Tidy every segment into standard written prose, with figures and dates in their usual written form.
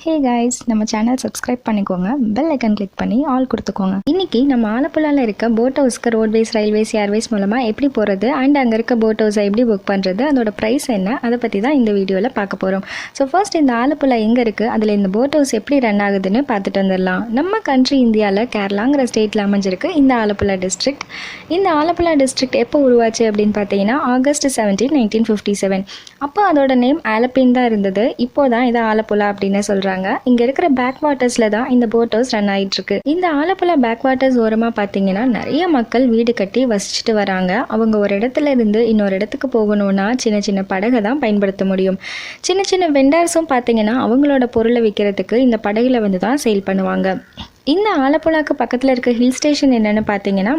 Hey guys, நம்ம channel subscribe பண்ணிக்கோங்க, bell icon click பண்ணி ஆல் கொடுத்துக்கோங்க. இன்னைக்கு நம்ம ஆலப்புழால இருக்க போட் ஹவுஸ்க்கு ரோட்வேஸ், ரயில்வேஸ், ஏர்வேஸ் மூலமா எப்படி போகிறது அண்ட் அங்கே இருக்க போட் ஹவுஸை எப்படி புக் பண்ணுறது, அதோட ப்ரைஸ் என்ன, அதை பற்றி தான் இந்த வீடியோவில் பார்க்க போகிறோம். ஸோ ஃபர்ஸ்ட் இந்த ஆலப்புழா எங்கே இருக்குது, அதில் இந்த போட் ஹவுஸ் எப்படி ரன் ஆகுதுன்னு பார்த்துட்டு வந்துடலாம். நம்ம கண்ட்ரி இந்தியாவில் கேரளாங்கிற ஸ்டேட்டில் அமைஞ்சிருக்கு இந்த ஆலப்புழா டிஸ்ட்ரிக்ட். இந்த ஆலப்புழா டிஸ்ட்ரிக்ட் எப்போ உருவாச்சு அப்படின்னு பார்த்தீங்கன்னா August 17, 1957. அப்போ அதோட நேம் Alleppey தான் இருந்தது. இப்போ தான் இதை ஆலப்புழா அப்படின்னு சொல்கிறாங்க. இங்க இருக்கிற பேக்வாட்டர்ஸ்ல தான் இந்த போட் ஹவுஸ் ரன் ஆயிட்டு இருக்கு. இந்த ஆலப்புழா பேக்வாட்டர்ஸ் ஓரமா பாத்தீங்கன்னா நிறைய மக்கள் வீடு கட்டி வசிச்சுட்டு வராங்க. அவங்க ஒரு இடத்துல இருந்து இன்னொரு இடத்துக்கு போகணும்னா சின்ன சின்ன படகை தான் பயன்படுத்த முடியும். சின்ன சின்ன வெண்டர்ஸும் பாத்தீங்கன்னா அவங்களோட பொருளை விற்கிறதுக்கு இந்த படகுல வந்து தான் சேல் பண்ணுவாங்க. இந்த ஆலப்புழாக்கு பக்கத்தில் இருக்க ஹில் ஸ்டேஷன் என்னென்னு பார்த்தீங்கன்னா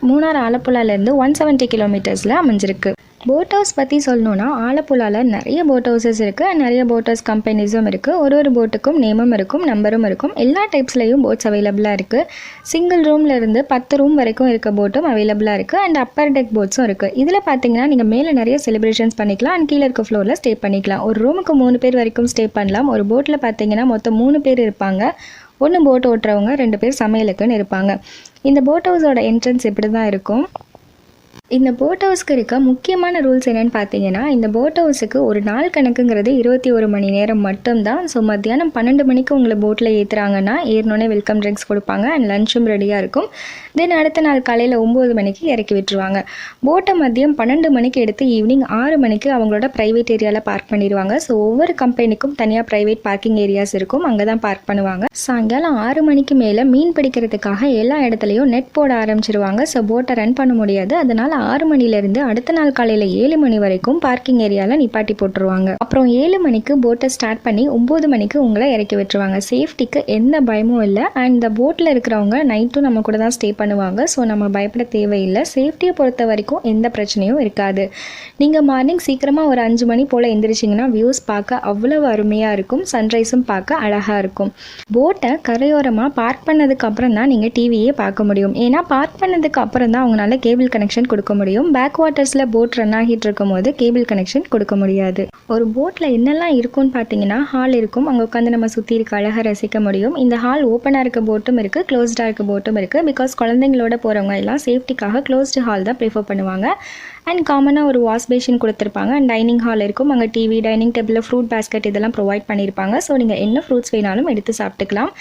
மூணார் ஆலப்புழாலேருந்து 170 கிலோமீட்டர்ஸில் அமைஞ்சிருக்கு. போட் ஹவுஸ் பற்றி சொல்லணுன்னா ஆலப்புழாவில் நிறைய போட் ஹவுசஸ் இருக்குது, நிறைய போட் ஹவுஸ் கம்பெனிஸும் இருக்குது. ஒரு போட்டுக்கும் நேமும் இருக்கும், நம்பரும் இருக்கும். எல்லா டைப்ஸ்லையும் போட்ஸ் அவைலபிளாக இருக்குது. சிங்கிள் ரூம்லேருந்து 10 ரூம் வரைக்கும் இருக்க போட்டும் அவைலபிளாக இருக்குது. அண்ட் அப்பர் டெக் போட்ஸும் இருக்குது. இதில் பார்த்தீங்கன்னா நீங்கள் மேலே நிறைய செலிப்ரேஷன்ஸ் பண்ணிக்கலாம் அண்ட் கீழே இருக்க ஃப்ளோரில் ஸ்டே பண்ணிக்கலாம். ஒரு ரூமுக்கு 3 பேர் வரைக்கும் ஸ்டே பண்ணலாம். ஒரு போட்டில் பார்த்தீங்கன்னா மொத்தம் 3 பேர் இருப்பாங்க. 1 போட் ஓட்டுறவங்க, 2 பேர் சமையலுக்குன்னு இருப்பாங்க. இந்த போட் ஹவுஸோட என்ட்ரன்ஸ் இப்படி தான் இருக்கும். இந்த போட் ஹவுஸ்க்கு இருக்க முக்கியமான ரூல்ஸ் என்னென்னு பார்த்தீங்கன்னா, இந்த போட் ஹவுஸுக்கு ஒரு நாள் கணக்குங்கிறது 21 மணி நேரம் மட்டும்தான். ஸோ மத்தியானம் 12 மணிக்கு உங்களை போட்டில் ஏற்றுறாங்கன்னா ஏறினோடனே வெல்கம் ட்ரிங்க்ஸ் கொடுப்பாங்க அண்ட் லஞ்சும் ரெடியாக இருக்கும். தென் அடுத்த நாள் காலையில் 9 மணிக்கு இறக்கி விட்டுருவாங்க. போட்டை மதியம் 12 மணிக்கு எடுத்து ஈவினிங் 6 மணிக்கு அவங்களோட ப்ரைவேட் ஏரியாவில் பார்க் பண்ணிடுவாங்க. ஸோ ஒவ்வொரு கம்பெனிக்கும் தனியாக ப்ரைவேட் பார்க்கிங் ஏரியாஸ் இருக்கும், அங்கே தான் பார்க் பண்ணுவாங்க. சாயங்காலம் 6 மணிக்கு மேலே மீன் பிடிக்கிறதுக்காக எல்லா இடத்துலையும் நெட் போட ஆரம்பிச்சிருவாங்க. ஸோ போட்டை ரன் பண்ண முடியாது. அதனால் 6 மணிலேருந்து அடுத்த நாள் காலையில் 7 மணி வரைக்கும் பார்க்கிங் ஏரியாவில் நிப்பாட்டி போட்டுருவாங்க. அப்புறம் 7 மணிக்கு போட்டை ஸ்டார்ட் பண்ணி 9 மணிக்கு உங்களை இறக்கி விட்டுருவாங்க. சேஃப்டிக்கு எந்த பயமும் இல்லை. அண்ட் இந்த போட்டில் இருக்கிறவங்க நைட்டும் நம்ம கூட தான் ஸ்டே பண்ணுவாங்க. ஸோ நம்ம பயப்பட தேவையில்லை. சேஃப்டியை பொறுத்த வரைக்கும் எந்த பிரச்சனையும் இருக்காது. நீங்கள் மார்னிங் சீக்கிரமாக ஒரு 5 மணி போல் எந்திரிச்சிங்கன்னா வியூஸ் பார்க்க அவ்வளவு அருமையாக இருக்கும். சன்ரைஸும் பார்க்க அழகாக இருக்கும். போட்டை கரையோரமாக பார்க் பண்ணதுக்கு அப்புறம் தான் நீங்கள் டிவியே பார்க்க முடியும். ஏன்னா பார்க் பண்ணதுக்கு அப்புறம் தான் அவங்களால கேபிள் கனெக்ஷன் கொடுக்க முடியும். பேக் வாட்டர்ஸில் போட் ரன் ஆகிட்டு இருக்கும் போது கேபிள் கனெக்ஷன் கொடுக்க முடியாது. ஒரு போட்டில் என்னெல்லாம் இருக்கும்னு பார்த்தீங்கன்னா, ஹால் இருக்கும். அங்கே உட்காந்து நம்ம சுற்றி இருக்க அழகாக ரசிக்க முடியும். இந்த ஹால் ஓப்பனாக இருக்க போட்டும் இருக்குது, க்ளோஸ்டாக இருக்க போட்டும் இருக்குது. பிகாஸ் குழந்தைங்களோட போகிறவங்க எல்லாம் சேஃப்டிக்காக க்ளோஸ்டு ஹால் தான் ப்ரிஃபர் பண்ணுவாங்க. அண்ட் காமனாக ஒரு வாஷ் பேஷன் கொடுத்துருப்பாங்க. அண்ட் டைனிங் ஹால் இருக்கும். அங்கே டிவி, டைனிங் டேபிளில் ஃப்ரூட் பேஸ்கெட் இதெல்லாம் ப்ரொவைட் பண்ணியிருப்பாங்க. ஸோ நீங்கள் என்ன ஃப்ரூட்ஸ் வேணாலும் எடுத்து சாப்பிட்டுக்கலாம்.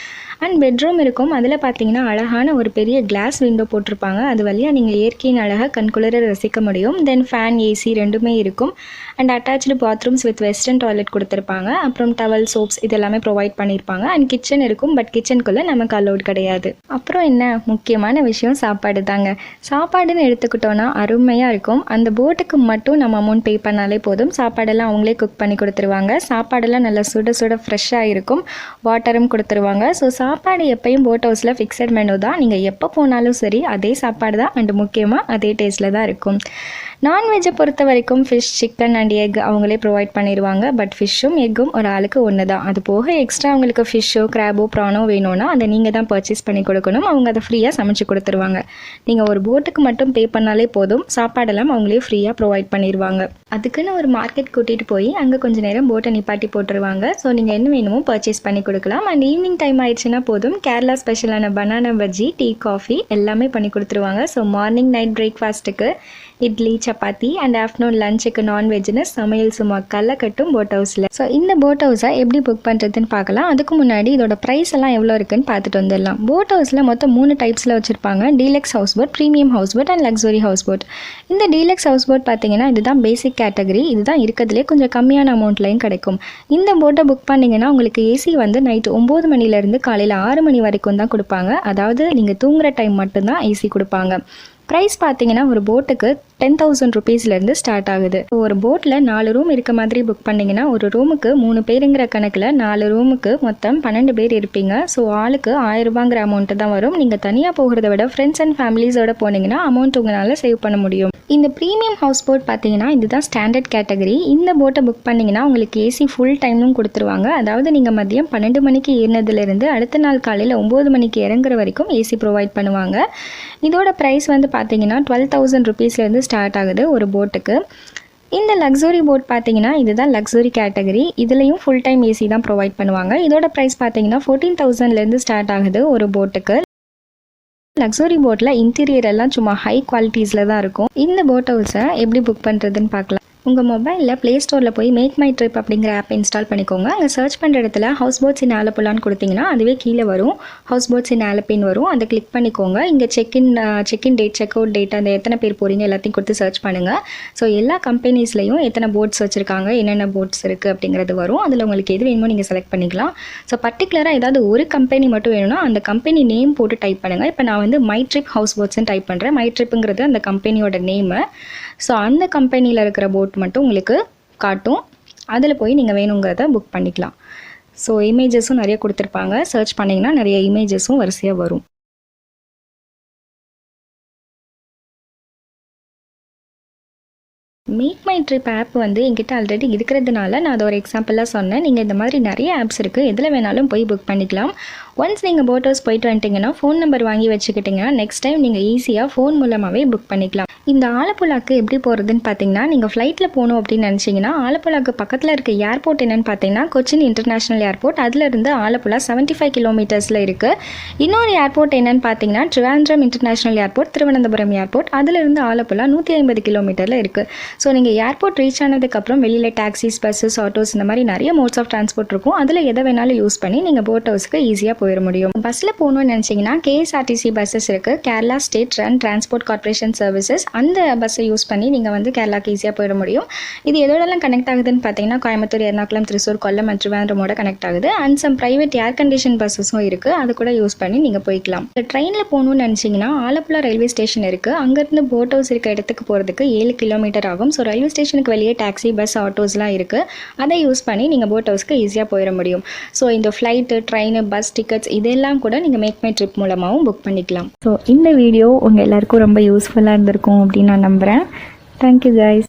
அண்ட் பெட்ரூம் இருக்கும். அதில் பார்த்தீங்கன்னா அழகான ஒரு பெரிய கிளாஸ் விண்டோ போட்டிருப்பாங்க. அது வழியாக நீங்கள் இயற்கையின் அழகாக கண்குளிர ரசிக்க முடியும். தென் ஃபேன், ஏசி ரெண்டுமே இருக்கும். And attached bathrooms with western toilet கொடுத்துருப்பாங்க. அப்புறம் டவல், சோப்ஸ் இதெல்லாமே ப்ரொவைட் பண்ணியிருப்பாங்க. அண்ட் கிச்சன் இருக்கும். பட் கிச்சனுக்குள்ளே நமக்கு அலோட் கிடையாது. அப்புறம் என்ன முக்கியமான விஷயம், சாப்பாடு தாங்க. சாப்பாடுன்னு எடுத்துக்கிட்டோன்னா அருமையாக இருக்கும். அந்த போட்டுக்கு மட்டும் நம்ம அமௌண்ட் பே பண்ணாலே போதும். சாப்பாடெல்லாம் அவங்களே குக் பண்ணி கொடுத்துருவாங்க. சாப்பாடெல்லாம் நல்லா சுட சுட ஃப்ரெஷ்ஷாக இருக்கும். வாட்டரும் கொடுத்துருவாங்க. ஸோ சாப்பாடு எப்பயும் போட் ஹவுஸில் ஃபிக்ஸட் மெனு தான். நீங்கள் எப்போ போனாலும் சரி அதே சாப்பாடு தான். அண்ட் முக்கியமாக அதே டேஸ்ட்டில் தான் இருக்கும். நான்வெஜ்ஜை பொறுத்த வரைக்கும் ஃபிஷ், சிக்கன் அண்ட் எக் அவங்களே ப்ரொவைட் பண்ணிடுவாங்க. பட் ஃபிஷ்ஷும் எக்கும் ஒரு ஆளுக்கு ஒன்று தான். அது போக எக்ஸ்ட்ரா அவங்களுக்கு ஃபிஷ்ஷோ, கிராபோ, ப்ரானோ வேணும்னா அதை நீங்கள் தான் பர்ச்சேஸ் பண்ணி கொடுக்கணும். அவங்க அதை ஃப்ரீயாக சமைச்சு கொடுத்துருவாங்க. நீங்கள் ஒரு போட்டுக்கு மட்டும் பே பண்ணாலே போதும். சாப்பாடெல்லாம் அவங்களே ஃப்ரீயாக ப்ரொவைட் பண்ணிடுவாங்க. அதுக்குன்னு ஒரு மார்க்கெட் கூட்டிகிட்டு போய் அங்கே கொஞ்சம் நேரம் போட்டை நிப்பாட்டி போட்டுருவாங்க. ஸோ நீங்கள் என்ன வேணுமோ பர்ச்சேஸ் பண்ணி கொடுக்கலாம். அண்ட் ஈவினிங் டைம் ஆயிடுச்சுன்னா போதும், கேரளா ஸ்பெஷலான பனானா பஜ்ஜி, டீ, காஃபி எல்லாமே பண்ணி கொடுத்துருவாங்க. ஸோ மார்னிங் நைட் பிரேக்ஃபாஸ்ட்டுக்கு இட்லி, சப்பாத்தி அண்ட் ஆஃப்டர்நூன் லஞ்சுக்கு நான்வெஜ்னு சமையல் சும்மா கல்ல கட்டும் போட் ஹவுஸில். ஸோ இந்த போட் ஹவுஸை எப்படி புக் பண்ணுறதுன்னு பார்க்கலாம். அதுக்கு முன்னாடி இதோட ப்ரைஸ் எல்லாம் எவ்வளோ இருக்குன்னு பார்த்துட்டு வந்துடலாம். போட் ஹவுஸில் மொத்தம் 3 டைப்ஸில் வச்சுருப்பாங்க. Deluxe house boat, premium house boat and luxury house boat. இந்த டீலக்ஸ் ஹவுஸ் போட் பார்த்தீங்கன்னா இதுதான் பேசிக் கேட்டகரி. இதுதான் இருக்கிறதுலே கொஞ்சம் கம்மியான அமௌண்ட்லையும் கிடைக்கும். இந்த போட்டை புக் பண்ணிங்கன்னா உங்களுக்கு ஏசி வந்து நைட்டு 9 மணிலேருந்து காலையில் 6 மணி வரைக்கும் தான் கொடுப்பாங்க. அதாவது நீங்கள் தூங்குகிற டைம் மட்டும்தான் ஏசி கொடுப்பாங்க. ப்ரைஸ் பார்த்தீங்கன்னா ஒரு போட்டுக்கு 10,000 ருபீஸ்லேருந்து ஸ்டார்ட் ஆகுது. ஒரு போட்டில் 4 ரூம் இருக்க மாதிரி புக் பண்ணிங்கன்னா ஒரு ரூமுக்கு 3 பேருங்கிற கணக்கில் 4 ரூமுக்கு மொத்தம் 12 பேர் இருப்பீங்க. ஸோ ஆளுக்கு 1000 ரூபாங்கிற அமௌண்ட்டு தான் வரும். நீங்கள் தனியாக போகிறத விட ஃப்ரெண்ட்ஸ் அண்ட் ஃபேமிலிஸோட போனீங்கன்னா அமௌண்ட் உங்களால் சேவ் பண்ண முடியும். இந்த ப்ரீமியம் ஹவுஸ் போட் பார்த்தீங்கன்னா இதுதான் ஸ்டாண்டர்ட் கேட்டகரி. இந்த போட்டை புக் பண்ணிங்கன்னா உங்களுக்கு ஏசி ஃபுல் டைமும் கொடுத்துருவாங்க. அதாவது நீங்கள் மதியம் 12 மணிக்கு ஏறினதுலேருந்து அடுத்த நாள் காலையில் 9 மணிக்கு இறங்குற வரைக்கும் ஏசி ப்ரொவைட் பண்ணுவாங்க. இதோட ப்ரைஸ் வந்து பார்த்தீங்கன்னா 12,000 ருபீஸ்லேருந்து ஸ்டார்ட் ஆகுது ஒரு போட்டுக்கு. இந்த லக்ஸுரி போட் பார்த்தீங்கன்னா இதுதான் லக்ஸுரி கேட்டகரி. இதுலேயும் ஃபுல் டைம் ஏசி தான் ப்ரொவைட் பண்ணுவாங்க. இதோட ப்ரைஸ் பார்த்தீங்கன்னா 14,000லேருந்து ஸ்டார்ட் ஆகுது ஒரு போட்டுக்கு. லக்ஸுரி போட்டில் இன்டீரியர் எல்லாம் சும்மா ஹை குவாலிட்டிஸில் தான் இருக்கும். இந்த போட் ஹவுஸை எப்படி புக் பண்ணுறதுன்னு பார்க்கலாம். உங்கள் மொபைலில் ப்ளே ஸ்டோரில் போய் மேக் மை ட்ரிப் அப்படிங்கிற ஆப் இன்ஸ்டால் பண்ணிக்கோங்க. அங்கே சர்ச் பண்ணுற இடத்துல ஹவுஸ் போட்ஸ் இன் ஆலப்புழான்னு கொடுத்தீங்கன்னா அதுவே கீழே வரும். ஹவுஸ் போட்ஸ் இன் ஆலப்பேன்னு வரும். அதை கிளிக் பண்ணிக்கோங்க. இங்கே check in date, check out date, அந்த எத்தனை பேர் போகிறீங்க எல்லாத்தையும் கொடுத்து சர்ச் பண்ணுங்கள். ஸோ எல்லா கம்பெனிஸ்லையும் எத்தனை போட்ஸ் வச்சுருக்காங்க, என்னென்ன போட்ஸ் இருக்குது அப்படிங்கிறது வரும். அதில் உங்களுக்கு எது வேணுமோ நீங்கள் செலக்ட் பண்ணிக்கலாம். ஸோ பர்டிகுலராக ஏதாவது ஒரு கம்பெனி மட்டும் வேணும்னா அந்த கம்பெனி நேம் போட்டு டைப் பண்ணுங்கள். இப்போ நான் வந்து மை ட்ரிப் ஹவுஸ் போட்ஸ்ன்னு டைப் பண்ணுறேன். மை ட்ரிப்புங்கிறது அந்த கம்பெனியோட நேமு. ஸோ அந்த கம்பெனியில் இருக்கிற போட் மட்டும் உங்களுக்கு காட்டும். அதில் போய் நீங்கள் வேணுங்கிறத புக் பண்ணிக்கலாம். ஸோ இமேஜஸும் நிறைய கொடுத்துருப்பாங்க. சர்ச் பண்ணிங்கன்னா நிறைய இமேஜஸும் வரிசையாக வரும். மேக் மை ட்ரிப் ஆப் வந்து என்கிட்ட ஆல்ரெடி இருக்கிறதுனால நான் அதை ஒரு எக்ஸாம்பிளாக சொன்னேன். நீங்கள் இந்த மாதிரி நிறைய ஆப்ஸ் இருக்குது, எதில் வேணாலும் போய் புக் பண்ணிக்கலாம். ஒன்ஸ் நீங்கள் போட் ஹவுஸ் போயிட்டு வந்துட்டிங்கன்னா ஃபோன் நம்பர் வாங்கி வச்சுக்கிட்டிங்கன்னா நெக்ஸ்ட் டைம் நீங்கள் ஈஸியாக ஃபோன் மூலமாகவே புக் பண்ணிக்கலாம். இந்த ஆலப்புழாக்கு எப்படி போகிறதுன்னு பார்த்தீங்கன்னா, நீங்கள் ஃப்ளைட்டில் போகணும் அப்படின்னு நினச்சிங்கன்னா ஆலப்புழாக்கு பக்கத்தில் இருக்க ஏர்போர்ட் என்னென்னு பார்த்தீங்கன்னா கொச்சின் இன்டர்நேஷ்னல் ஏர்போர்ட். அதிலிருந்து ஆலப்புழா 75 கிலோமீட்டர்ஸில் இருக்குது. இன்னொரு ஏர்போர்ட் என்னென்னு பார்த்தீங்கன்னா Trivandrum international airport, Thiruvananthapuram airport. அதிலிருந்து ஆலப்புழா 150 கிலோமீட்டரில் இருக்குது. ஸோ நீங்கள் ஏர்போர்ட் ரீச் ஆனதுக்கப்புறம் வெளியில் டாக்ஸிஸ், பஸ்ஸஸ், ஆட்டோஸ் இந்த மாதிரி நிறைய மோட்ஸ் ஆஃப் டிரான்ஸ்போர்ட் இருக்கும். அதில் எதை வேணாலும் யூஸ் பண்ணி நீங்கள் போட் ஹவுஸ்க்கு ஈஸியாக போயிட முடியும். பஸ்ஸில் போகணும்னு நினச்சிங்கன்னா KSRTC பஸ்ஸஸ் இருக்குது. Kerala state run transport corporation services. அந்த பஸ்ஸை யூஸ் பண்ணி நீங்கள் வந்து கேரளாக்கு ஈஸியாக போயிட முடியும். இது எதோடலாம் கனெக்ட் ஆகுதுன்னு பார்த்தீங்கன்னா கோயம்புத்தூர், எர்ணாகுளம், திருச்சூர், கொல்லம் மற்றும் திருவனந்தபுரமோட கனெக்ட் ஆகுது. And some private air condition பஸ்ஸஸும் இருக்குது. அது கூட யூஸ் பண்ணி நீங்கள் போய்க்கலாம். ட்ரெயினில் போகணும்னு நினச்சிங்கன்னா ஆலப்புழா ரயில்வே ஸ்டேஷன் இருக்குது. அங்கேருந்து போட் ஹவுஸ் இருக்க இடத்துக்கு போகிறதுக்கு 7 கிலோமீட்டர் ஆகும். ஸோ ரயில்வே ஸ்டேஷனுக்கு வெளியே டாக்ஸி, பஸ், ஆட்டோஸ்லாம் இருக்குது. அதை யூஸ் பண்ணி நீங்கள் போட் ஹவுஸ்க்கு ஈஸியாக போயிட முடியும். ஸோ இந்த ஃப்ளைட்டு, ட்ரெயின், பஸ் டிக்கெட்ஸ் இதெல்லாம் கூட நீங்கள் மேக் மை ட்ரிப் மூலமாகவும் புக் பண்ணிக்கலாம். ஸோ இந்த வீடியோ உங்கள் எல்லாருக்கும் ரொம்ப யூஸ்ஃபுல்லாக இருந்திருக்கும் அப்படின்னு நான் நம்புகிறேன். Thank you guys.